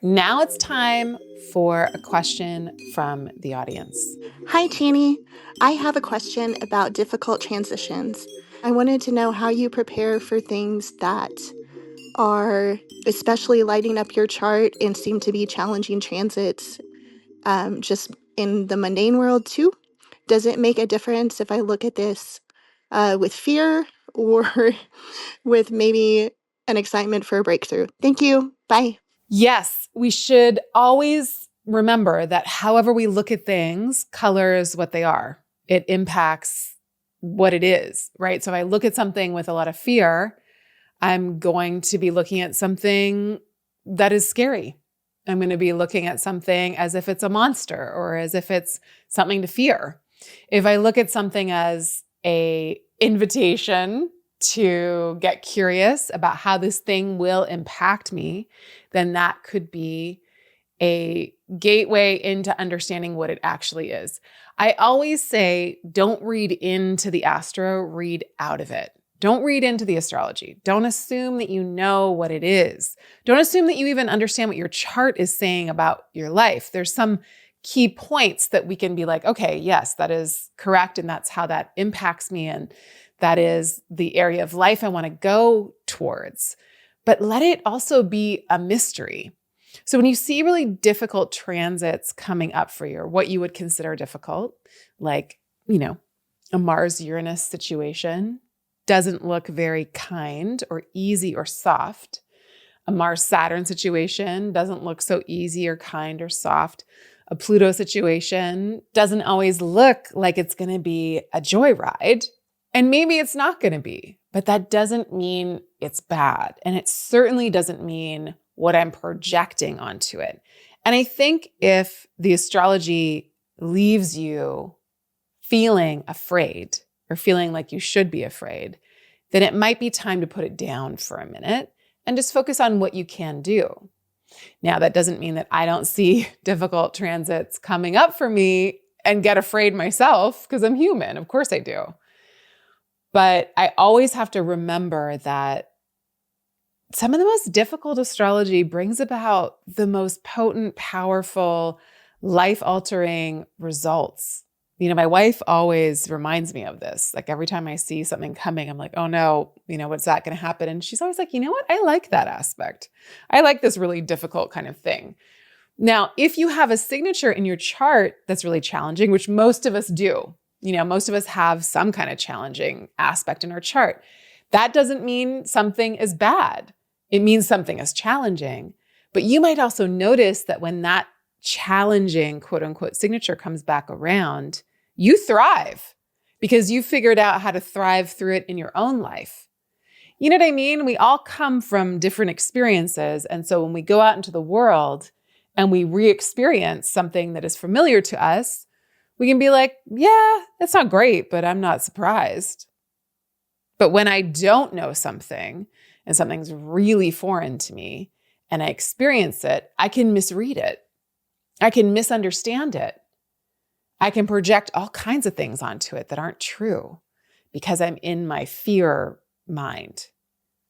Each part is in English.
Now it's time for a question from the audience. Hi, Chani. I have a question about difficult transitions. I wanted to know how you prepare for things that are especially lighting up your chart and seem to be challenging transits, just in the mundane world too. Does it make a difference if I look at this with fear or with maybe an excitement for a breakthrough? Thank you. Bye. Yes, we should always remember that however we look at things colors what they are. It impacts what it is, right? So if I look at something with a lot of fear, I'm going to be looking at something that is scary. I'm going to be looking at something as if it's a monster or as if it's something to fear. If I look at something as an invitation to get curious about how this thing will impact me, then that could be a gateway into understanding what it actually is. I always say, don't read into the astro, read out of it. Don't read into the astrology. Don't assume that you know what it is. Don't assume that you even understand what your chart is saying about your life. There's some key points that we can be like, okay, yes, that is correct. And that's how that impacts me. And that is the area of life I want to go towards. But let it also be a mystery. So when you see really difficult transits coming up for you, or what you would consider difficult, like, a Mars-Uranus situation doesn't look very kind or easy or soft. A Mars-Saturn situation doesn't look so easy or kind or soft. A Pluto situation doesn't always look like it's going to be a joyride. And maybe it's not going to be, but that doesn't mean it's bad. And it certainly doesn't mean what I'm projecting onto it. And I think if the astrology leaves you feeling afraid or feeling like you should be afraid, then it might be time to put it down for a minute and just focus on what you can do. Now, that doesn't mean that I don't see difficult transits coming up for me and get afraid myself, because I'm human. Of course I do. But I always have to remember that some of the most difficult astrology brings about the most potent, powerful, life-altering results. My wife always reminds me of this. Like every time I see something coming, I'm like, oh no, what's that going to happen? And she's always like, you know what? I like that aspect. I like this really difficult kind of thing. Now, if you have a signature in your chart that's really challenging, which most of us do, most of us have some kind of challenging aspect in our chart. That doesn't mean something is bad. It means something is challenging. But you might also notice that when that challenging, quote unquote, signature comes back around, you thrive because you figured out how to thrive through it in your own life. You know what I mean? We all come from different experiences. And so when we go out into the world and we re-experience something that is familiar to us, we can be like, yeah, that's not great, but I'm not surprised. But when I don't know something and something's really foreign to me and I experience it, I can misread it. I can misunderstand it. I can project all kinds of things onto it that aren't true because I'm in my fear mind.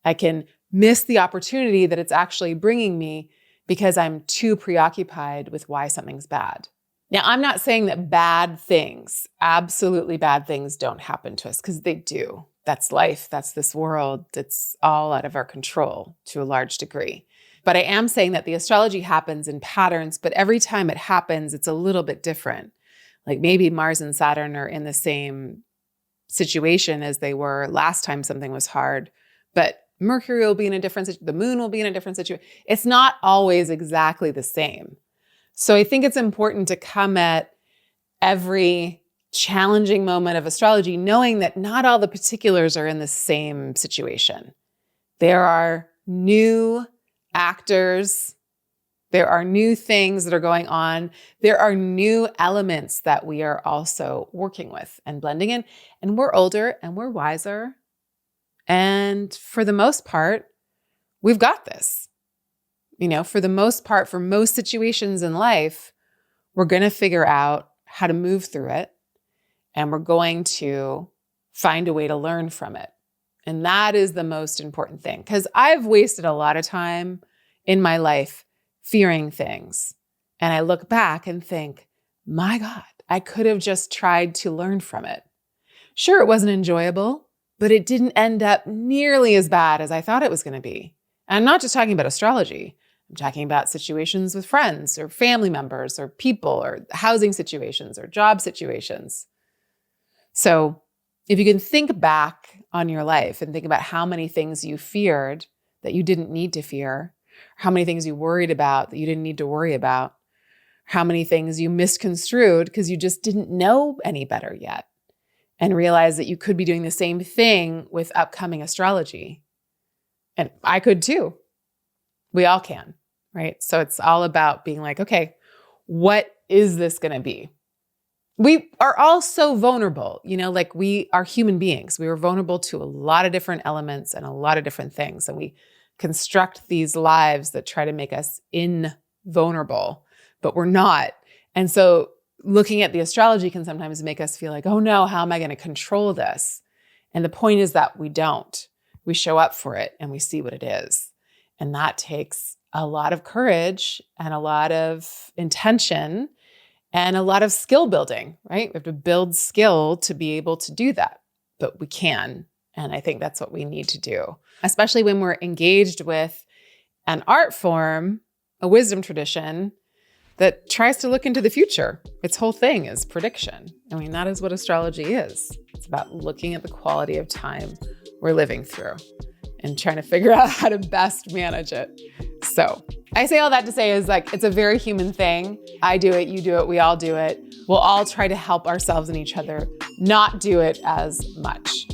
I can miss the opportunity that it's actually bringing me because I'm too preoccupied with why something's bad. Now, I'm not saying that bad things, absolutely bad things don't happen to us, because they do. That's life. That's this world. It's all out of our control to a large degree. But I am saying that the astrology happens in patterns, but every time it happens, it's a little bit different. Like maybe Mars and Saturn are in the same situation as they were last time something was hard, but Mercury will be in a different, the moon will be in a different situation. It's not always exactly the same. So I think it's important to come at every challenging moment of astrology knowing that not all the particulars are in the same situation. There are new actors. There are new things that are going on. There are new elements that we are also working with and blending in. And we're older and we're wiser. And for the most part, we've got this. For the most part, for most situations in life, we're going to figure out how to move through it. And we're going to find a way to learn from it. And that is the most important thing. Because I've wasted a lot of time in my life fearing things. And I look back and think, my God, I could have just tried to learn from it. Sure, it wasn't enjoyable, but it didn't end up nearly as bad as I thought it was going to be. And I'm not just talking about astrology. I'm talking about situations with friends or family members or people or housing situations or job situations. So if you can think back on your life and think about how many things you feared that you didn't need to fear, how many things you worried about that you didn't need to worry about, how many things you misconstrued because you just didn't know any better yet, and realize that you could be doing the same thing with upcoming astrology. And I could too. We all can, right? So it's all about being like, okay, what is this going to be? We are all so vulnerable, like we are human beings. We are vulnerable to a lot of different elements and a lot of different things. And we construct these lives that try to make us invulnerable, but we're not. And so looking at the astrology can sometimes make us feel like, oh no, how am I going to control this? And the point is that we don't. We show up for it and we see what it is. And that takes a lot of courage and a lot of intention and a lot of skill building, right? We have to build skill to be able to do that, but we can. And I think that's what we need to do, especially when we're engaged with an art form, a wisdom tradition that tries to look into the future. Its whole thing is prediction. I mean, that is what astrology is. It's about looking at the quality of time we're living through and trying to figure out how to best manage it. So I say all that to say is like, it's a very human thing. I do it, you do it, we all do it. We'll all try to help ourselves and each other not do it as much.